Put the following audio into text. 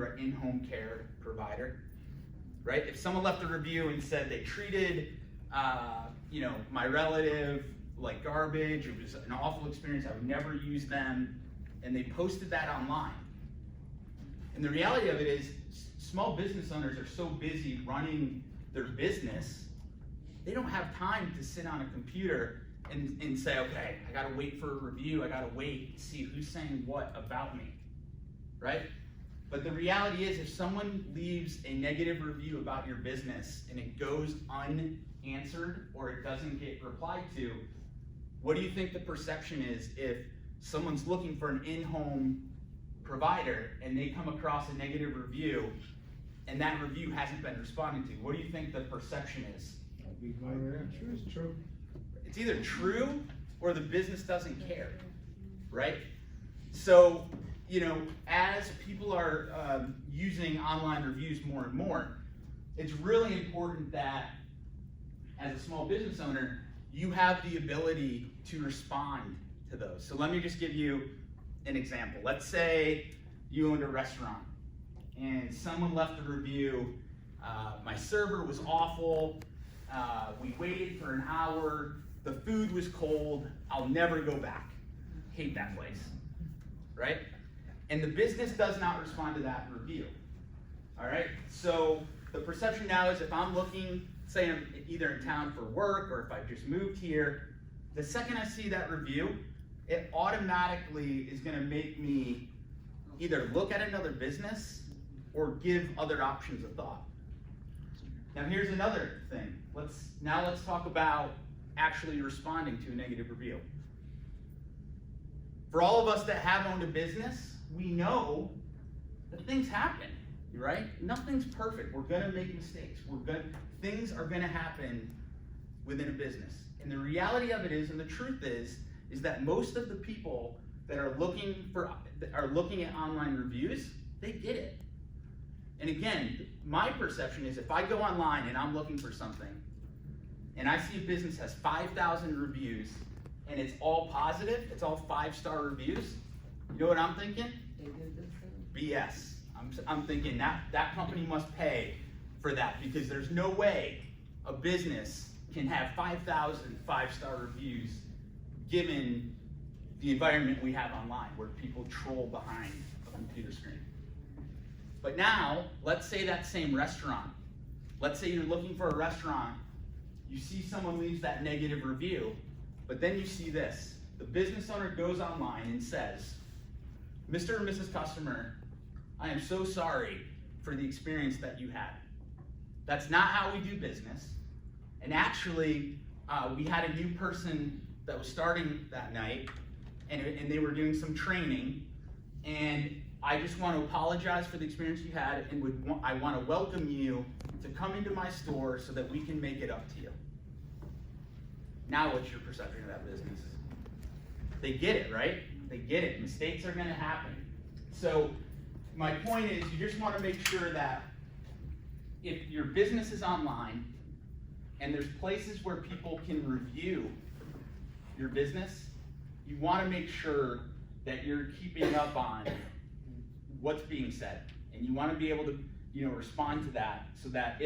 for an in-home care provider, right? If someone left a review and said they treated, my relative like garbage, it was an awful experience, I would never use them, and they posted that online. And the reality of it is, small business owners are so busy running their business, they don't have time to sit on a computer and say, okay, I gotta wait for a review, I gotta wait and see who's saying what about me, right? But the reality is, if someone leaves a negative review about your business and it goes unanswered or it doesn't get replied to, what do you think the perception is if someone's looking for an in-home provider and they come across a negative review and that review hasn't been responded to? What do you think the perception is? It's true. It's either true or the business doesn't care, right? So, as people are using online reviews more and more, it's really important that as a small business owner, you have the ability to respond to those. So let me just give you an example. Let's say you owned a restaurant and someone left a review, my server was awful, we waited for an hour, the food was cold, I'll never go back. Hate that place, right? And the business does not respond to that review, all right? So the perception now is if I'm looking, say I'm either in town for work or if I've just moved here, the second I see that review, it automatically is gonna make me either look at another business or give other options a thought. Now here's another thing. Let's talk about actually responding to a negative review. For all of us that have owned a business, we know that things happen, right? Nothing's perfect. We're gonna make mistakes. Things are gonna happen within a business. And the reality of it is, and the truth is that most of the people that are looking at online reviews, they get it. And again, my perception is if I go online and I'm looking for something, and I see a business has 5,000 reviews, and it's all positive, it's all 5-star reviews, you know what I'm thinking? BS. I'm thinking that company must pay for that, because there's no way a business can have 5,000 5-star reviews given the environment we have online where people troll behind a computer screen. But now, let's say that same restaurant, let's say you're looking for a restaurant, you see someone leaves that negative review, but then you see this. The business owner goes online and says, Mr. and Mrs. Customer, I am so sorry for the experience that you had. That's not how we do business. And actually, we had a new person that was starting that night, and they were doing some training, and I just want to apologize for the experience you had, and I want to welcome you to come into my store so that we can make it up to you. Now what's your perception of that business? They get it, right? They get it. Mistakes are going to happen. So my point is, you just want to make sure that if your business is online and there's places where people can review your business, you want to make sure that you're keeping up on what's being said, and you want to be able to respond to that, so that if